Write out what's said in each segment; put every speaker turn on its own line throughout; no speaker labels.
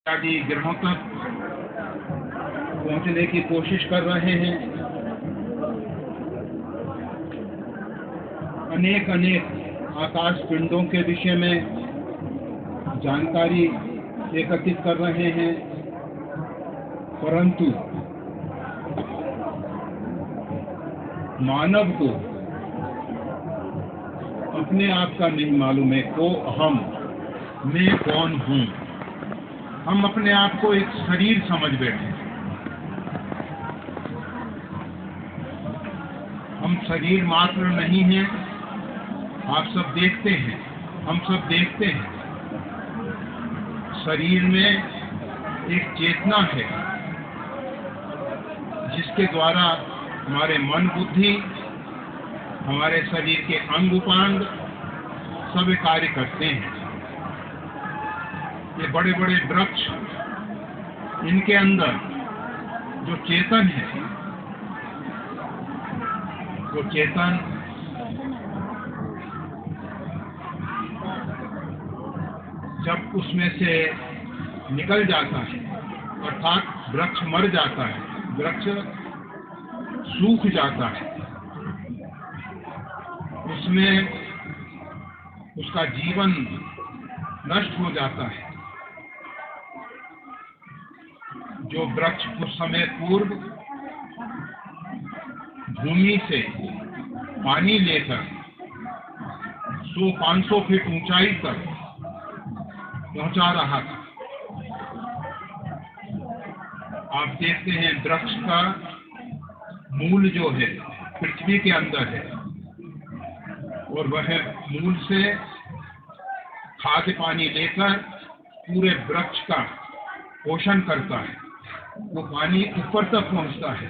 आदि ग्रहों तक पहुंचने की कोशिश कर रहे हैं। अनेक आकाश पिंडों के विषय में जानकारी एकत्रित कर रहे हैं, परंतु मानव को अपने आप का नहीं मालूम है को हम मैं कौन हूं। हम अपने आप को एक शरीर समझ बैठे। हम शरीर मात्र नहीं हैं। आप सब देखते हैं, हम सब देखते हैं, शरीर में एक चेतना है जिसके द्वारा हमारे मन बुद्धि, हमारे शरीर के अंग उपांग सब कार्य करते हैं। ये बड़े बड़े वृक्ष, इनके अंदर जो चेतन है, वो चेतन जब उसमें से निकल जाता है, अर्थात वृक्ष मर जाता है, वृक्ष सूख जाता है, उसमें उसका जीवन नष्ट हो जाता है। जो वृक्ष कुछ समय पूर्व भूमि से पानी लेकर 100-500 फीट ऊंचाई तक पहुंचा रहा था, आप देखते हैं वृक्ष का मूल जो है पृथ्वी के अंदर है और वह मूल से खाद्य पानी लेकर पूरे वृक्ष का पोषण करता है। वो पानी ऊपर तक पहुंचता है।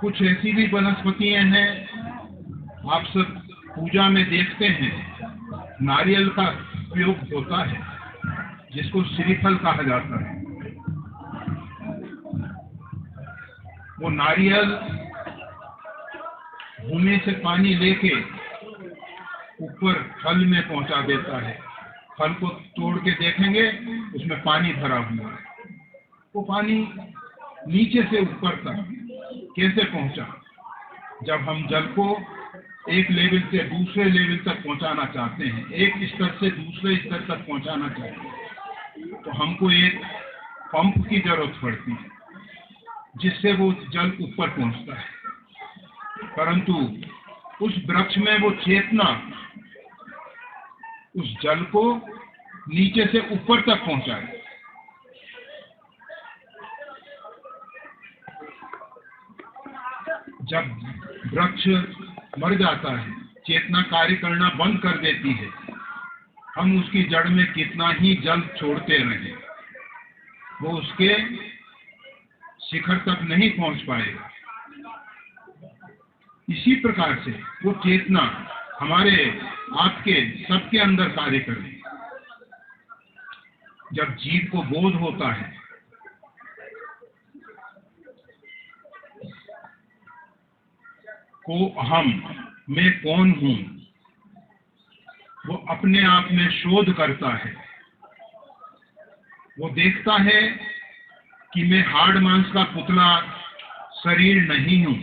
कुछ ऐसी भी वनस्पतियां हैं, आप सब पूजा में देखते हैं, नारियल का उपयोग होता है जिसको श्रीफल कहा जाता है। वो नारियल भूमि से पानी लेके ऊपर फल में पहुंचा देता है। फल को तोड़ के देखेंगे, उसमें पानी भरा हुआ है। वो पानी नीचे से ऊपर तक कैसे पहुंचा? जब हम जल को एक लेवल से दूसरे लेवल तक पहुंचाना चाहते हैं, एक स्तर से दूसरे स्तर तक पहुंचाना चाहते हैं, तो हमको एक पंप की जरूरत पड़ती है जिससे वो जल ऊपर पहुंचता है। परंतु उस वृक्ष में वो चेतना उस जल को नीचे से ऊपर तक पहुंचाए। जब वृक्ष मर जाता है, चेतना कार्य करना बंद कर देती है, हम उसकी जड़ में कितना ही जल छोड़ते रहें, वो उसके शिखर तक नहीं पहुंच पाएगा। इसी प्रकार से वो चेतना हमारे आपके सबके अंदर कार्य करे। जब जीव को बोध होता है, को हम मैं कौन हूं, वो अपने आप में शोध करता है। वो देखता है कि मैं हाड़ मांस का पुतला शरीर नहीं हूं,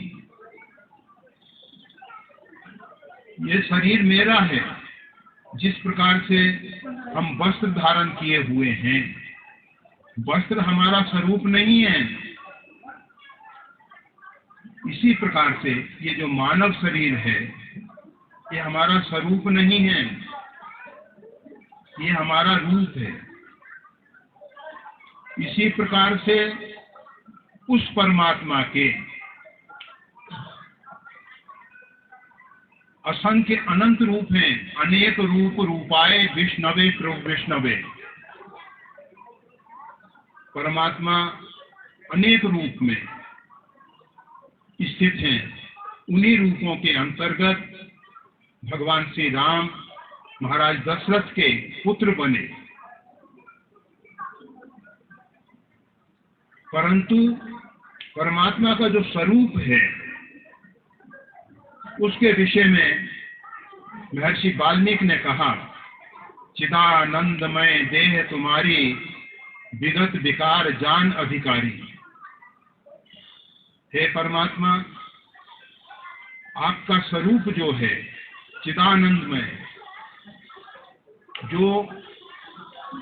ये शरीर मेरा है। जिस प्रकार से हम वस्त्र धारण किए हुए हैं, वस्त्र हमारा स्वरूप नहीं है। इसी प्रकार से ये जो मानव शरीर है, ये हमारा स्वरूप नहीं है, ये हमारा रूप है। इसी प्रकार से उस परमात्मा के असंख्य अनंत रूप हैं। अनेक रूप रूपाए विष्णवे प्रभु विष्णवे। परमात्मा अनेक रूप में स्थित हैं। उन्हीं रूपों के अंतर्गत भगवान श्री राम महाराज दशरथ के पुत्र बने। परंतु परमात्मा का जो स्वरूप है, उसके विषय में महर्षि वाल्मीकि ने कहा, चिदानंदमय देह तुम्हारी विगत विकार जान अधिकारी। हे परमात्मा, आपका स्वरूप जो है चिदानंदमय, जो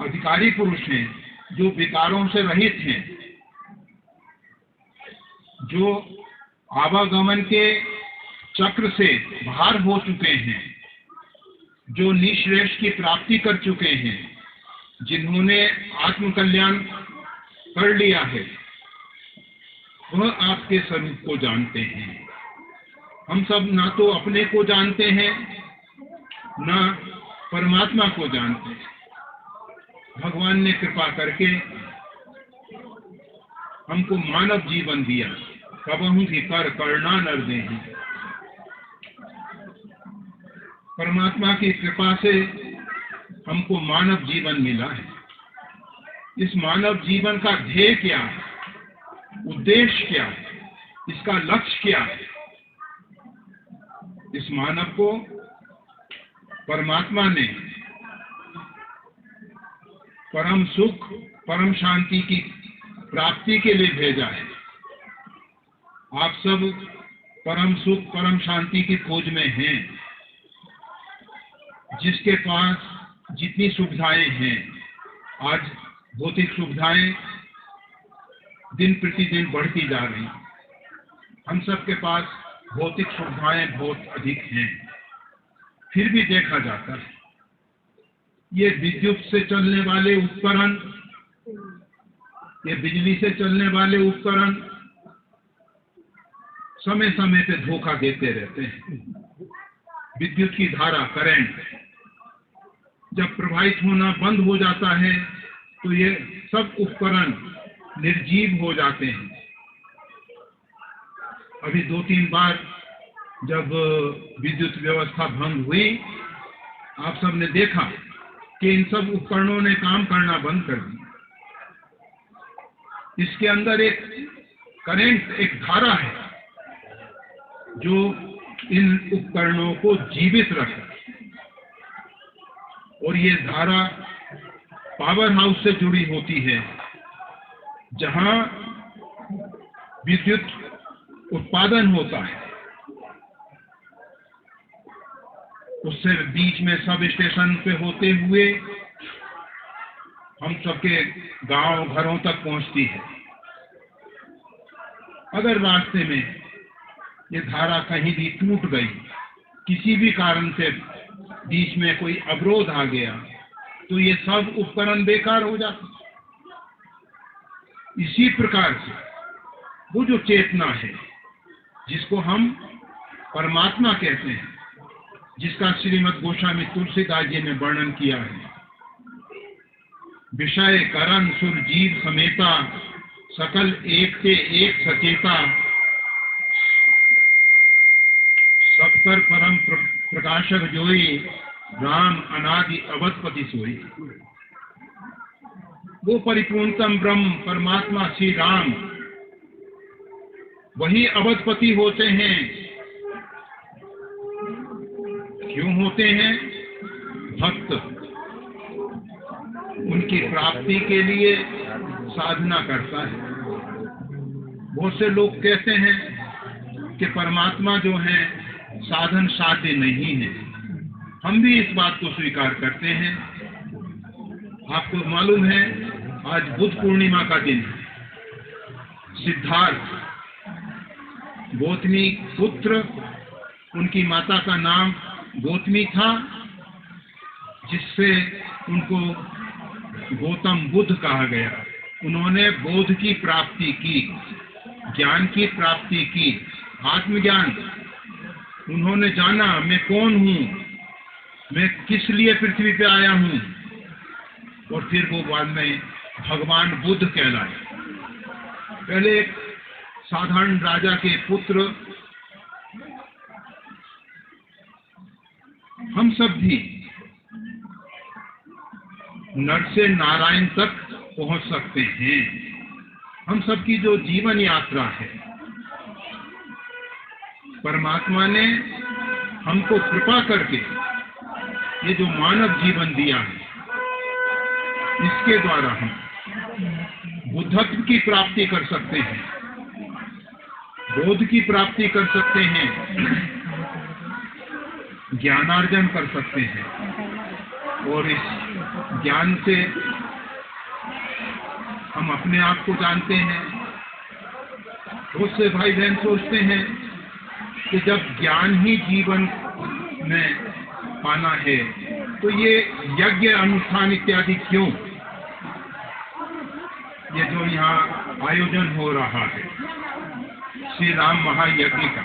अधिकारी पुरुष हैं, जो विकारों से रहित हैं, जो आवागमन के चक्र से बाहर हो चुके हैं, जो निःश्रेष्ठ की प्राप्ति कर चुके हैं, जिन्होंने आत्म कल्याण कर लिया है, वह आपके स्वरूप को जानते हैं। हम सब ना तो अपने को जानते हैं, ना परमात्मा को जानते हैं। भगवान ने कृपा करके हमको मानव जीवन दिया, कबहू भी कर करना नर देहि। परमात्मा की कृपा से हमको मानव जीवन मिला है। इस मानव जीवन का ध्येय क्या है, उद्देश्य क्या है, इसका लक्ष्य क्या है? इस मानव को परमात्मा ने परम सुख, परम शांति की प्राप्ति के लिए भेजा है। आप सब परम सुख, परम शांति की खोज में हैं। जिसके पास जितनी सुविधाएं हैं, आज भौतिक सुविधाएं दिन प्रतिदिन बढ़ती जा रही हैं। हम सब के पास भौतिक सुविधाएं बहुत अधिक हैं, फिर भी देखा जाता है ये विद्युत से चलने वाले उपकरण, ये बिजली से चलने वाले उपकरण समय समय पे धोखा देते रहते हैं। विद्युत की धारा, करंट जब प्रवाहित होना बंद हो जाता है तो ये सब उपकरण निर्जीव हो जाते हैं। अभी 2-3 बार जब विद्युत व्यवस्था भंग हुई, आप सबने देखा कि इन सब उपकरणों ने काम करना बंद कर दिया। इसके अंदर एक करंट, एक धारा है जो इन उपकरणों को जीवित रखे, और ये धारा पावर हाउस से जुड़ी होती है, जहां विद्युत उत्पादन होता है। उससे बीच में सब स्टेशन पे होते हुए हम सबके गांव घरों तक पहुंचती है। अगर रास्ते में ये धारा कहीं भी टूट गई, किसी भी कारण से बीच में कोई अवरोध आ गया, तो ये सब उपकरण बेकार हो जाते। इसी प्रकार से वो जो चेतना है, जिसको हम परमात्मा कहते हैं, जिसका श्रीमद् गोस्वामी तुलसीदास जी ने वर्णन किया है, विषय करण सुर जीव समेता, सकल एक से एक सचेता, सबकर परम प्रकाशक जोई, राम अनादि अवधपति सोई। वो परिपूर्णतम ब्रह्म परमात्मा श्री राम, वही अवधपति होते हैं। क्यों होते हैं? भक्त उनकी प्राप्ति के लिए साधना करता है। बहुत से लोग कहते हैं कि परमात्मा जो है साधन साध्य नहीं है। हम भी इस बात को स्वीकार करते हैं। आपको मालूम है, आज बुद्ध पूर्णिमा का दिन है। सिद्धार्थ गौतमी पुत्र, उनकी माता का नाम गौतमी था, जिससे उनको गौतम बुद्ध कहा गया। उन्होंने बोध की प्राप्ति की, ज्ञान की प्राप्ति की, आत्मज्ञान। उन्होंने जाना मैं कौन हूं, मैं किस लिए पृथ्वी पे आया हूं, और फिर वो बाद में भगवान बुद्ध कहलाए। पहले एक साधारण राजा के पुत्र, हम सब भी नर से नारायण तक पहुंच सकते हैं। हम सब की जो जीवन यात्रा है, परमात्मा ने हमको कृपा करके ये जो मानव जीवन दिया है, इसके द्वारा हम बुद्धत्व की प्राप्ति कर सकते हैं, बोध की प्राप्ति कर सकते हैं, ज्ञानार्जन कर सकते हैं। और इस ज्ञान से हम अपने आप को जानते हैं। बहुत से भाई बहन सोचते हैं कि जब ज्ञान ही जीवन में पाना है तो ये यज्ञ अनुष्ठान इत्यादि क्यों, ये जो यहाँ आयोजन हो रहा है श्री राम महायज्ञ का।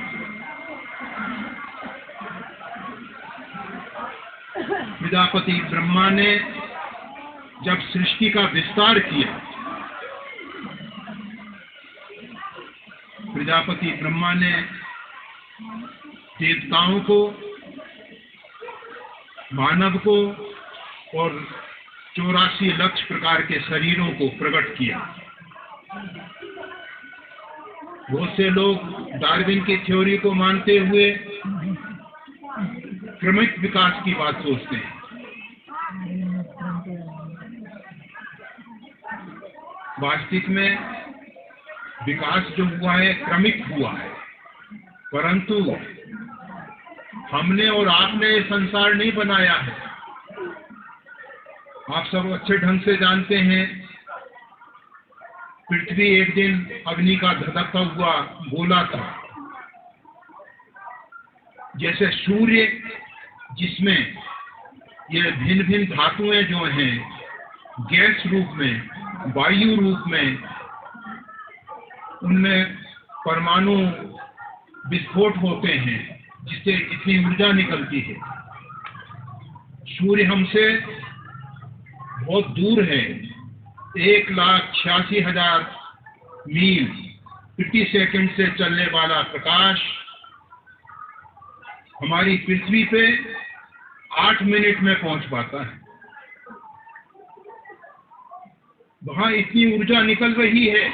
प्रजापति ब्रह्मा ने जब सृष्टि का विस्तार किया, प्रजापति ब्रह्मा ने देवताओं को, मानव को और 84 लाख प्रकार के शरीरों को प्रकट किया। बहुत से लोग डार्विन की थ्योरी को मानते हुए क्रमिक विकास की बात सोचते हैं। वास्तविक में विकास जो हुआ है क्रमिक हुआ है, परंतु हमने और आपने ये संसार नहीं बनाया है। आप सब अच्छे ढंग से जानते हैं, पृथ्वी एक दिन अग्नि का धधकता हुआ गोला था। जैसे सूर्य जिसमें ये भिन्न भिन्न धातुएं जो हैं गैस रूप में, वायु रूप में, उनमें परमाणु विस्फोट होते हैं जिससे इतनी ऊर्जा निकलती है। सूर्य हमसे बहुत दूर है, 1,86,000 मील प्रति सेकंड से चलने वाला प्रकाश हमारी पृथ्वी पे 8 मिनट में पहुंच पाता है। वहां इतनी ऊर्जा निकल रही है,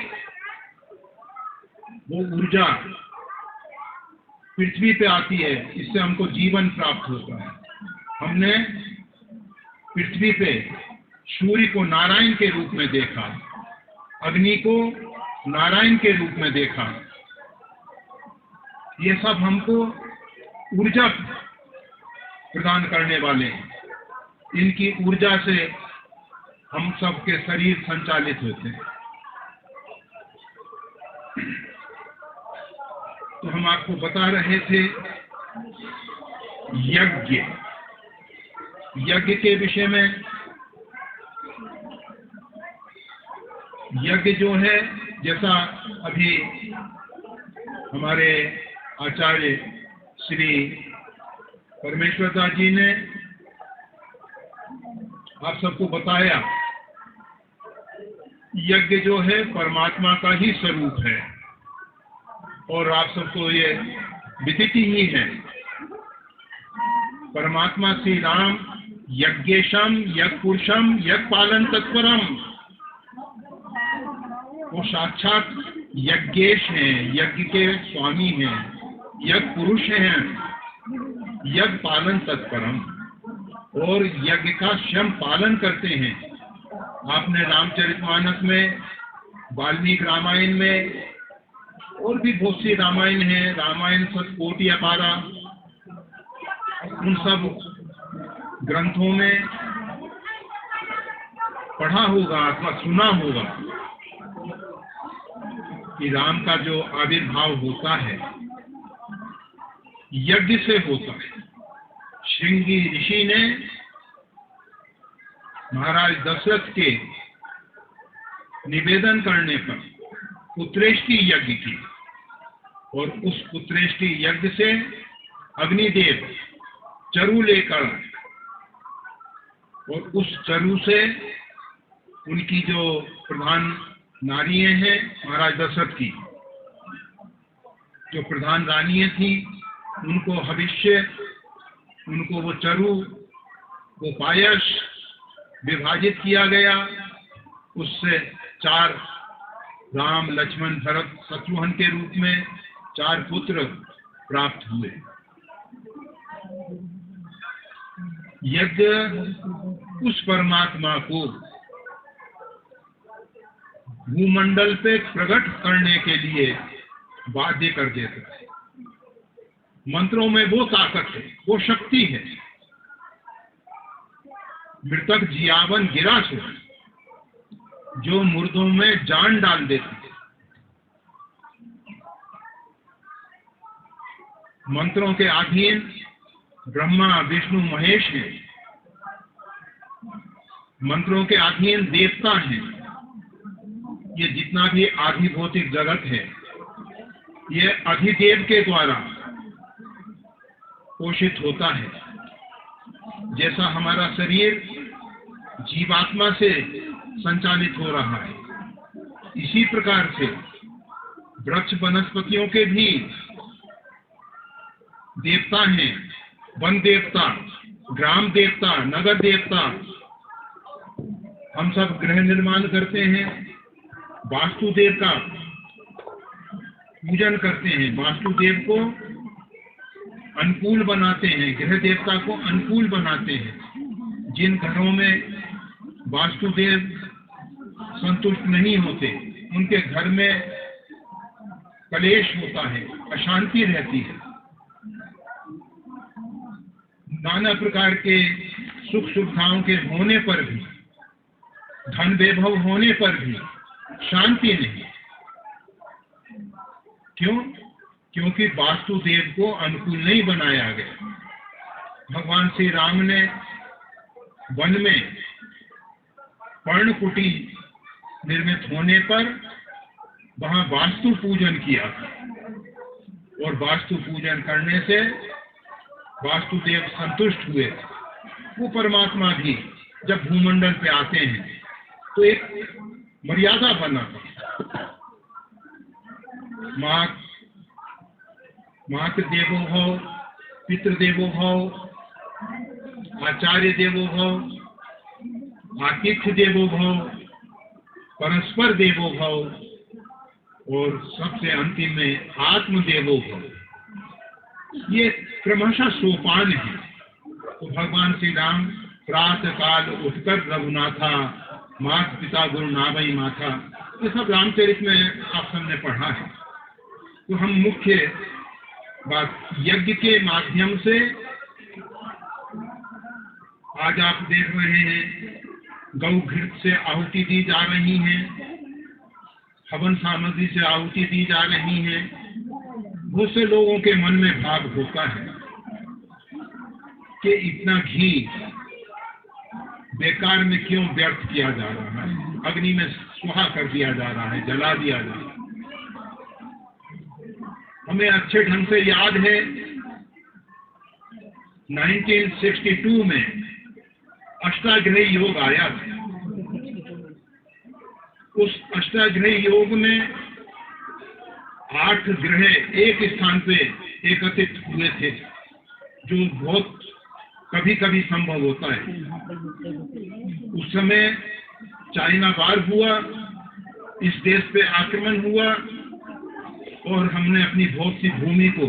वो ऊर्जा पृथ्वी पे आती है, इससे हमको जीवन प्राप्त होता है। हमने पृथ्वी पे सूर्य को नारायण के रूप में देखा, अग्नि को नारायण के रूप में देखा। ये सब हमको ऊर्जा प्रदान करने वाले हैं। इनकी ऊर्जा से हम सबके शरीर संचालित होते हैं। तो हम आपको बता रहे थे यज्ञ के विषय में। यज्ञ जो है, जैसा अभी हमारे आचार्य श्री परमेश्वर दास जी ने आप सबको बताया, यज्ञ जो है परमात्मा का ही स्वरूप है और आप सबको ये विदित ही है। परमात्मा श्री राम यज्ञेशम यज्ञ पुरुषम यज्ञ पालन तत्परम, वो साक्षात यज्ञेश हैं, यज्ञ के स्वामी हैं, यज्ञ पुरुष हैं, यज्ञ पालन तत्परम, और यज्ञ का स्वयं पालन करते हैं। आपने रामचरितमानस में, वाल्मीकि रामायण में और भी बहुत सी रामायण है, रामायण सतकोटि अपारा, उन सब ग्रंथों में पढ़ा होगा अथवा सुना होगा कि राम का जो आविर्भाव होता है यज्ञ से होता है। श्रृंगी ऋषि ने महाराज दशरथ के निवेदन करने पर पुत्रेष्टि यज्ञ की, और उस पुत्रेष्टि यज्ञ से अग्निदेव चरु लेकर, और उस चरु से उनकी जो प्रधान नारियां हैं महाराज दशरथ की, जो प्रधान रानियां थी, उनको हविष्य, उनको वो चरु, वो पायस विभाजित किया गया। उससे 4 राम, लक्ष्मण, भरत, शत्रुघ्न के रूप में 4 पुत्र प्राप्त हुए। यज्ञ उस परमात्मा को भूमंडल पे प्रकट करने के लिए बाध्य कर देता है। मंत्रों में वो ताकत है, वो शक्ति है। मृतक जियावन गिरा से जो मुर्दों में जान डाल देती है। मंत्रों के अधीन ब्रह्मा विष्णु महेश हैं। मंत्रों के अधीन देवता हैं। ये जितना भी आधिभौतिक जगत है, ये अधिदेव के द्वारा पोषित होता है। जैसा हमारा शरीर जीवात्मा से संचालित हो रहा है, इसी प्रकार से वृक्ष वनस्पतियों के भी देवता हैं। वन देवता, ग्राम देवता, नगर देवता। हम सब गृह निर्माण करते हैं, वास्तुदेव का पूजन करते हैं, वास्तुदेव को अनुकूल बनाते हैं, गृह देवता को अनुकूल बनाते हैं। जिन घरों में वास्तुदेव संतुष्ट नहीं होते, उनके घर में कलेश होता है, अशांति रहती है। नाना प्रकार के सुख सुविधाओं के होने पर भी, धन वैभव होने पर भी शांति नहीं। क्यों? क्योंकि वास्तुदेव को अनुकूल नहीं बनाया गया। भगवान श्री राम ने वन में पर्णकुटी निर्मित होने पर वहां वास्तु पूजन किया, और वास्तु पूजन करने से वास्तुदेव संतुष्ट हुए। वो परमात्मा भी जब भूमंडल पे आते हैं तो एक मर्यादा बनाता। मातृ देवो भव, पितृदेवो भव, आचार्य देवो भव, आतिथ्य देवो भव, परस्पर देवो भव, और सबसे अंतिम में आत्म देवो भव। ये क्रमशः सोपान है। तो भगवान श्री राम प्रातः काल उठकर रघुनाथा, माता पिता गुरु नाभई माथा, ये सब रामचरित में आप सबने पढ़ा है। तो हम मुख्य बात यज्ञ के माध्यम से आज आप देख रहे हैं, गौ घृत से आहुति दी जा रही है, हवन सामग्री से आहुति दी जा रही है। बहुत से लोगों के मन में भाव होता है कि इतना घी बेकार में क्यों व्यर्थ किया जा रहा है, अग्नि में सुहा कर दिया जा रहा है, जला दिया जा रहा है। हमें अच्छे ढंग से याद है 1962 में अष्टाग्रही योग आया था। उस अष्टाग्रही योग में 8 ग्रह एक स्थान पे एकत्रित हुए थे, जो बहुत कभी कभी संभव होता है। उस समय चाइना वार हुआ, इस देश पे आक्रमण हुआ, और हमने अपनी बहुत सी भूमि को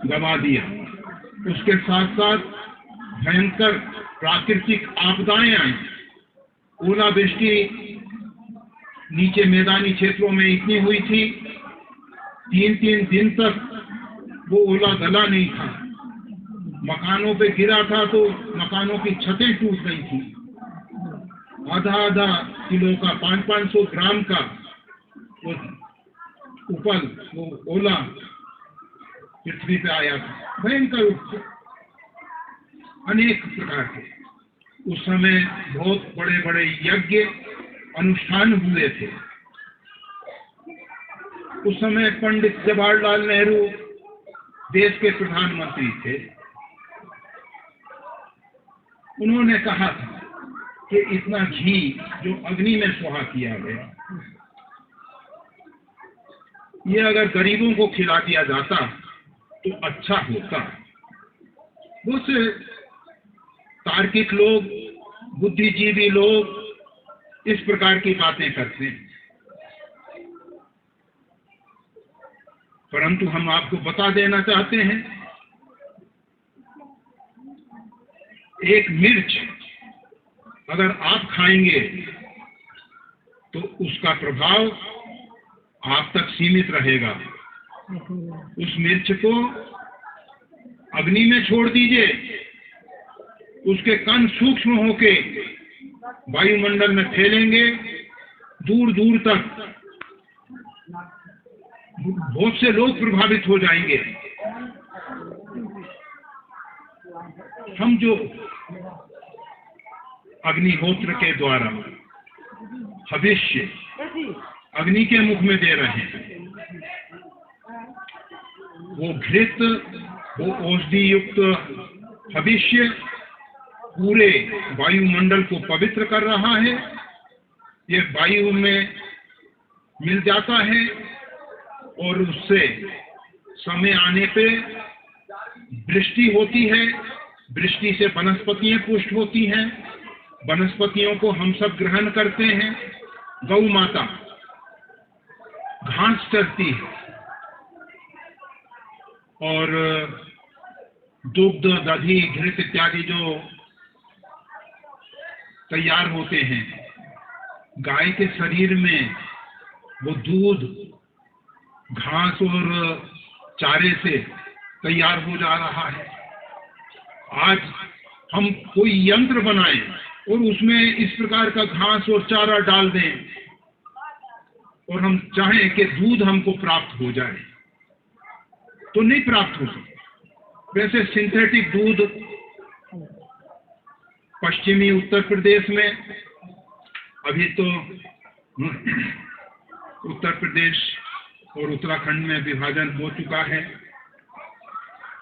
गंवा दिया। उसके साथ साथ भयंकर प्राकृतिक आपदाएं आई। ओलावृष्टि नीचे मैदानी क्षेत्रों में इतनी हुई थी, 3-3 दिन तक वो ओला गला नहीं था। मकानों पे गिरा था तो मकानों की छतें टूट गई थी। आधा किलो का, 500 ग्राम का वो उपल, वो ओला पृथ्वी पे आया था। भयंकर अनेक प्रकार के उस समय बहुत बड़े बड़े यज्ञ अनुष्ठान हुए थे। उस समय पंडित जवाहरलाल नेहरू देश के प्रधानमंत्री थे। उन्होंने कहा था कि इतना घी जो अग्नि में सुहा किया गया, ये अगर गरीबों को खिला दिया जाता तो अच्छा होता। बहुत से तार्किक लोग, बुद्धिजीवी लोग इस प्रकार की बातें करते हैं, परंतु हम आपको बता देना चाहते हैं, एक मिर्च अगर आप खाएंगे तो उसका प्रभाव आप तक सीमित रहेगा। उस मिर्च को अग्नि में छोड़ दीजिए, उसके कण सूक्ष्म होके वायुमंडल में फैलेंगे, दूर दूर तक बहुत से लोग प्रभावित हो जाएंगे। हम जो अग्निहोत्र के द्वारा हविष्य अग्नि के मुख में दे रहे हैं, वो घृत, वो औषधि युक्त हविष्य पूरे वायुमंडल को पवित्र कर रहा है। ये वायु में मिल जाता है और उससे समय आने पे वृष्टि होती है। वृष्टि से वनस्पतियां पुष्ट होती हैं, वनस्पतियों को हम सब ग्रहण करते हैं। गौ माता घास चरती है और दुग्ध, दही, घृत इत्यादि जो तैयार होते हैं, गाय के शरीर में वो दूध घास और चारे से तैयार हो जा रहा है। आज हम कोई यंत्र बनाएं और उसमें इस प्रकार का घास और चारा डाल दें और हम चाहें कि दूध हमको प्राप्त हो जाए, तो नहीं प्राप्त हो सकता। वैसे सिंथेटिक दूध पश्चिमी उत्तर प्रदेश में, अभी तो उत्तर प्रदेश और उत्तराखंड में विभाजन हो चुका है,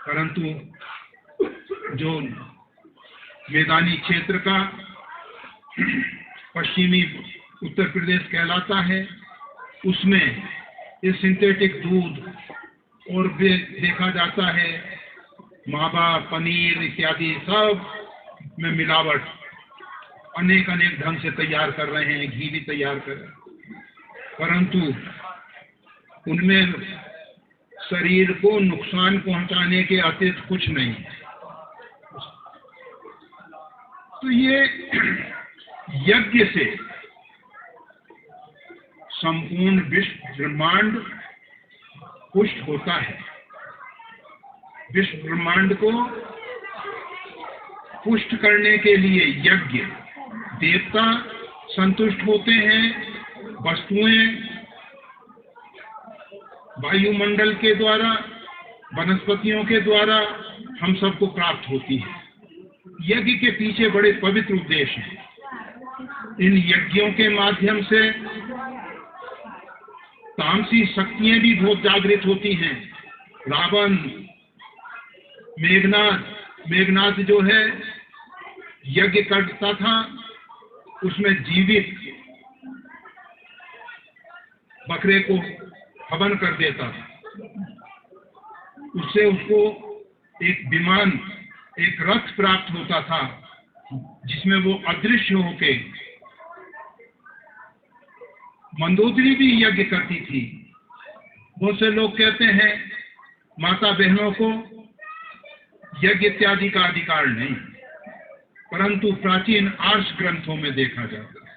परंतु जो मैदानी क्षेत्र का पश्चिमी उत्तर प्रदेश कहलाता है, उसमें ये सिंथेटिक दूध और भी देखा जाता है, मावा, पनीर इत्यादि सब में मिलावट अनेक अनेक ढंग से तैयार कर रहे हैं, घी भी तैयार कर रहे हैं, परंतु उनमें शरीर को नुकसान पहुंचाने के अतिरिक्त कुछ नहीं है। तो ये यज्ञ से संपूर्ण विश्व ब्रह्मांड पुष्ट होता है। विश्व ब्रह्मांड को पुष्ट करने के लिए यज्ञ, देवता संतुष्ट होते हैं, वस्तुएं वायुमंडल के द्वारा, वनस्पतियों के द्वारा हम सबको प्राप्त होती है। यज्ञ के पीछे बड़े पवित्र उद्देश्य हैं। इन यज्ञों के माध्यम से तामसी शक्तियां भी बहुत जागृत होती हैं। रावण, मेघनाथ जो है यज्ञ करता था, उसमें जीवित बकरे को हवन कर देता था, उससे उसको एक विमान, एक रथ प्राप्त होता था जिसमें वो अदृश्य होके, मंदोदरी भी यज्ञ करती थी। बहुत से लोग कहते हैं माता बहनों को यज्ञ इत्यादि का अधिकार नहीं, परंतु प्राचीन आर्ष ग्रंथों में देखा जाता है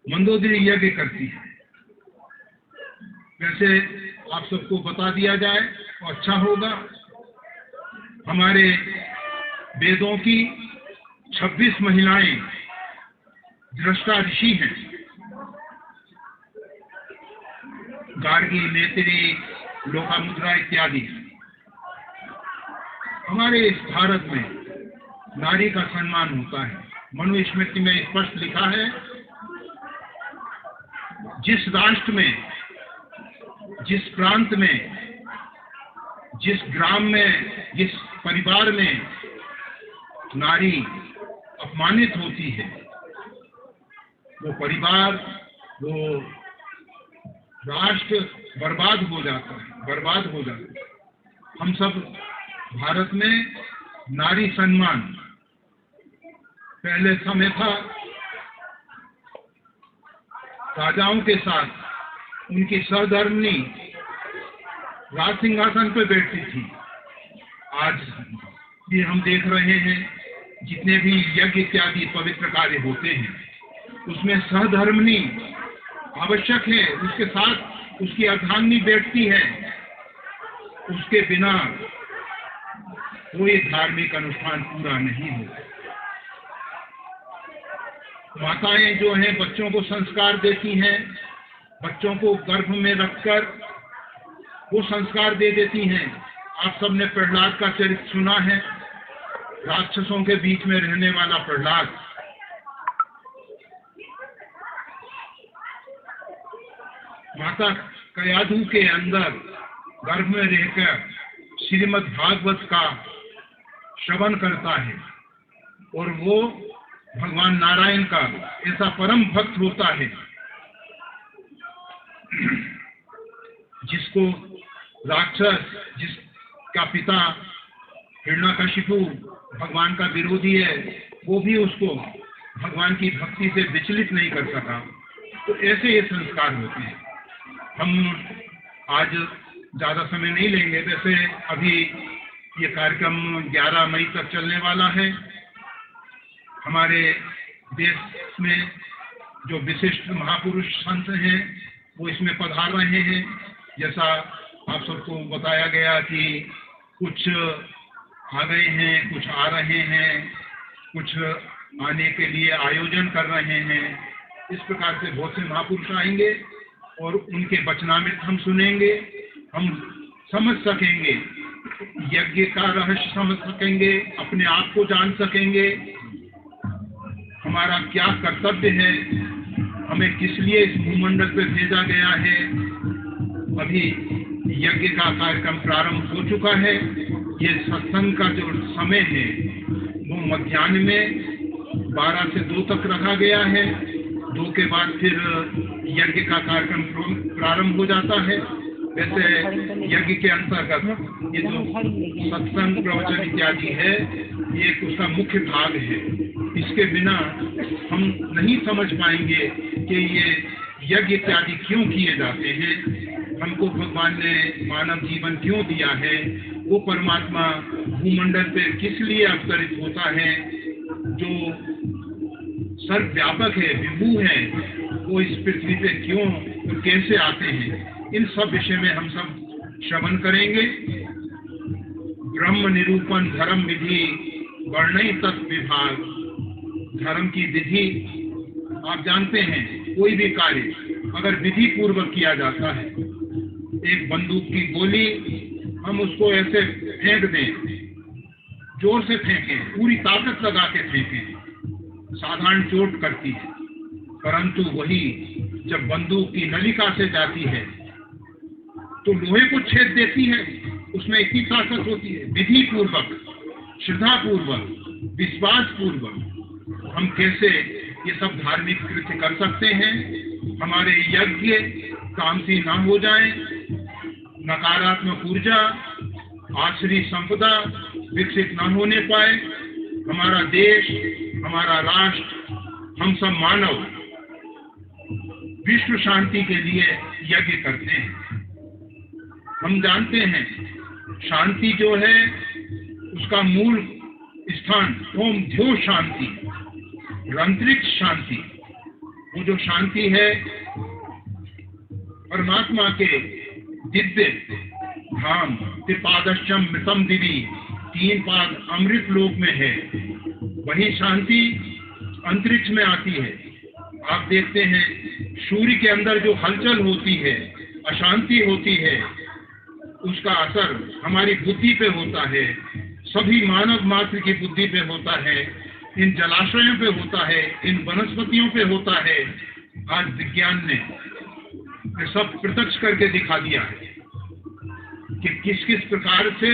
मंदोदरी यज्ञ करती है। वैसे आप सबको बता दिया जाए तो अच्छा होगा। हमारे वेदों की 26 महिलाएं दृष्टा ऋषि हैं। गार्गी, नेत्री, लोपामुद्रा इत्यादि। हमारे इस भारत में नारी का सम्मान होता है। मनुस्मृति में स्पष्ट लिखा है, जिस राष्ट्र में, जिस प्रांत में, जिस ग्राम में, जिस परिवार में नारी अपमानित होती है, वो परिवार, वो राष्ट्र बर्बाद हो जाता है। हम सब भारत में नारी सम्मान, पहले समय था राजाओं के साथ उनकी सहधर्मिणी राज सिंहासन पर बैठती थी। आज भी हम देख रहे हैं जितने भी यज्ञ इत्यादि पवित्र कार्य होते हैं, उसमें सहधर्मिणी आवश्यक है, उसके साथ उसकी अर्धांगिनी बैठती है। उसके बिना कोई धार्मिक अनुष्ठान पूरा नहीं होता। माताएं जो हैं बच्चों को संस्कार देती हैं, बच्चों को गर्भ में रखकर वो संस्कार दे देती हैं। आप सबने प्रहलाद का चरित्र सुना है, राक्षसों के बीच में रहने वाला प्रहलाद। माता कयाधु के अंदर गर्भ में रहकर श्रीमद् भागवत का श्रवण करता है और वो भगवान नारायण का ऐसा परम भक्त होता है जिसको राक्षस, जिसका पिता हिरण्यकशिपु भगवान का विरोधी है, वो भी उसको भगवान की भक्ति से विचलित नहीं कर सका। तो ऐसे ये संस्कार होते हैं। हम आज ज्यादा समय नहीं लेंगे, वैसे अभी ये कार्यक्रम 11 मई तक चलने वाला है। हमारे देश में जो विशिष्ट महापुरुष संत हैं वो इसमें पधार रहे हैं। जैसा आप सबको बताया गया कि कुछ आ गए हैं, कुछ आ रहे हैं, कुछ आने के लिए आयोजन कर रहे हैं। इस प्रकार से बहुत से महापुरुष आएंगे और उनके वचनामृत हम सुनेंगे, हम समझ सकेंगे, यज्ञ का रहस्य समझ सकेंगे, अपने आप को जान सकेंगे, हमारा क्या कर्तव्य है, हमें किस लिए इस भूमंडल पे भेजा गया है। अभी यज्ञ का कार्यक्रम प्रारंभ हो चुका है। ये सत्संग का जो समय है वो मध्याह्न में 12 से 2 तक रखा गया है। 2 के बाद फिर यज्ञ का कार्यक्रम प्रारंभ हो जाता है। वैसे यज्ञ के अंतर्गत ये जो सत्संग प्रवचन इत्यादि है ये उसका मुख्य भाग है। इसके बिना हम नहीं समझ पाएंगे कि ये यज्ञ इत्यादि क्यों किए जाते हैं, हमको भगवान ने मानव जीवन क्यों दिया है, वो परमात्मा भूमंडल पे किस लिए अवतरित होता है, जो सर्वव्यापक है, विभू है, वो इस पृथ्वी पे क्यों और कैसे आते हैं, इन सब विषय में हम सब श्रवण करेंगे। ब्रह्म निरूपण धर्म विधि वर्णय तत् विभाग। धर्म की विधि, आप जानते हैं कोई भी कार्य अगर विधि पूर्वक किया जाता है, एक बंदूक की गोली हम उसको ऐसे फेंक दें, जोर से फेंकें, पूरी ताकत लगा के फेंकें, साधारण चोट करती है। परंतु वही जब बंदूक की नलिका से जाती है तो लोहे को छेद देती है, उसमें इतनी ताकत होती है। विधि पूर्वक, श्रद्धा पूर्वक, विश्वास पूर्वक हम कैसे ये सब धार्मिक कृत्य कर सकते हैं। हमारे यज्ञ तामसी ना हो जाए, नकारात्मक ऊर्जा, आश्री संपदा विकसित ना होने पाए। हमारा देश, हमारा राष्ट्र, हम सब मानव विश्व शांति के लिए यज्ञ करते हैं। हम जानते हैं शांति जो है उसका मूल स्थान ओम ध्यो शांति, अंतरिक्ष शांति। वो जो शांति है परमात्मा के दिव्य धाम त्रिपादश्चम मृतम दिवी, 3 पाद अमृत लोक में है। वही शांति अंतरिक्ष में आती है। आप देखते हैं सूर्य के अंदर जो हलचल होती है, अशांति होती है, उसका असर हमारी बुद्धि पे होता है, सभी मानव मात्र की बुद्धि पे होता है, इन जलाशयों पे होता है, इन वनस्पतियों पे होता है। आज विज्ञान ने सब प्रत्यक्ष करके दिखा दिया है कि किस किस प्रकार से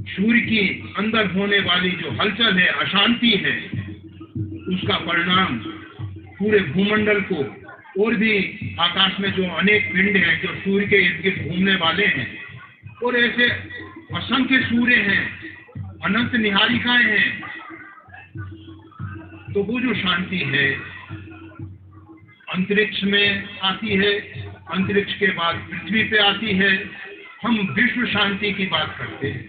सूर्य की अंदर होने वाली जो हलचल है, अशांति है, उसका परिणाम पूरे भूमंडल को और भी आकाश में जो अनेक पिंड हैं जो सूर्य के इर्द गिर्द घूमने वाले हैं, और ऐसे असंख्य सूर्य हैं, अनंत निहारिकाएं हैं। तो वो जो शांति है अंतरिक्ष में आती है, अंतरिक्ष के बाद पृथ्वी पे आती है। हम विश्व शांति की बात करते हैं,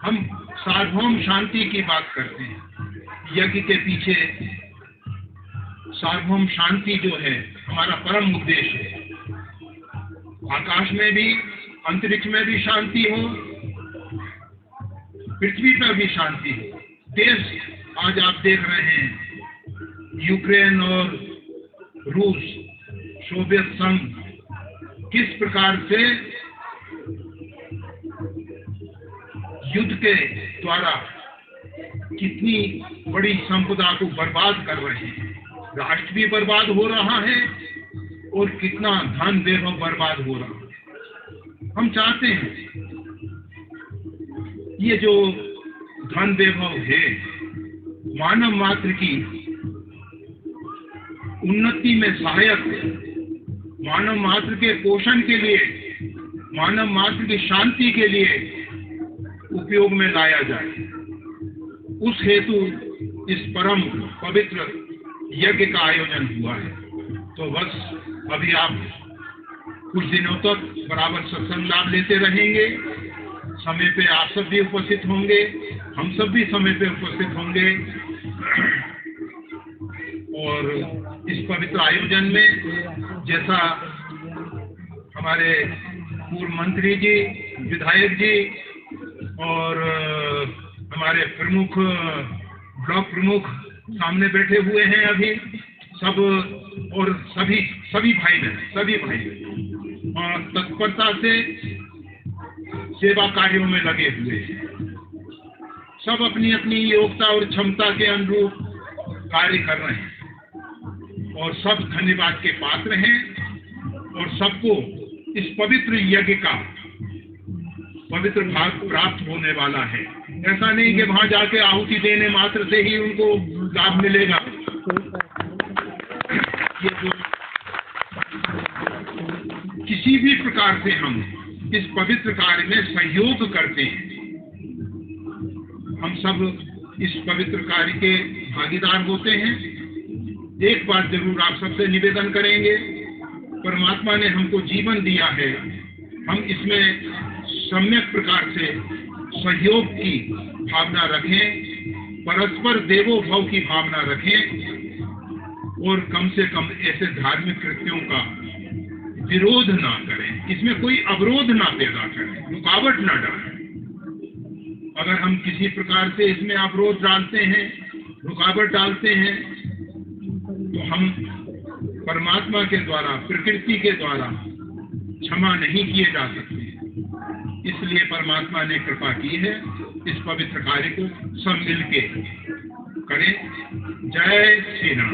हम सार्वभौम शांति की बात करते हैं। यज्ञ के पीछे सार्वभौम शांति जो है हमारा परम उद्देश्य है। आकाश में भी, अंतरिक्ष में भी शांति हो, पृथ्वी पर भी शांति हो। देश आज आप देख रहे हैं, यूक्रेन और रूस, सोवियत संघ किस प्रकार से युद्ध के द्वारा कितनी बड़ी संपदा को बर्बाद कर रहे हैं। राष्ट्र भी बर्बाद हो रहा है और कितना धन वैभव बर्बाद हो रहा है। हम चाहते हैं ये जो धन वैभव है मानव मात्र की उन्नति में सहायक है, मानव मात्र के पोषण के लिए, मानव मात्र की शांति के लिए उपयोग में लाया जाए। उस हेतु इस परम पवित्र यज्ञ का आयोजन हुआ है। तो बस अभी आप कुछ दिनों तक बराबर सत्संग लाभ लेते रहेंगे। समय पे आप सब भी उपस्थित होंगे, हम सब भी समय पे उपस्थित होंगे और इस पवित्र आयोजन में जैसा हमारे पूर्व मंत्री जी, विधायक जी और हमारे प्रमुख, ब्लॉक प्रमुख सामने बैठे हुए हैं अभी सब, और सभी भाई बहन और तत्परता से सेवा कार्यों में लगे हुए हैं। सब अपनी अपनी योग्यता और क्षमता के अनुरूप कार्य कर रहे हैं और सब धन्यवाद के पात्र हैं और सबको इस पवित्र यज्ञ का पवित्र भाग प्राप्त होने वाला है। ऐसा नहीं कि वहां जाके आहुति देने मात्र से ही उनको लाभ मिलेगा। ये जो किसी भी प्रकार से हम इस पवित्र कार्य में सहयोग करते हैं, हम सब इस पवित्र कार्य के भागीदार होते हैं। एक बात जरूर आप सबसे निवेदन करेंगे, परमात्मा ने हमको जीवन दिया है, हम इसमें सम्यक प्रकार से सहयोग की भावना रखें, परस्पर देवो भव की भावना रखें और कम से कम ऐसे धार्मिक कृत्यों का विरोध ना करें, इसमें कोई अवरोध ना पैदा करें, रुकावट ना डालें। अगर हम किसी प्रकार से इसमें अवरोध डालते हैं, रुकावट डालते हैं, तो हम परमात्मा के द्वारा, प्रकृति के द्वारा क्षमा नहीं किए जा सकते। इसलिए परमात्मा ने कृपा की है, इस पवित्र कार्य को सब मिलके करें। जय श्री राम।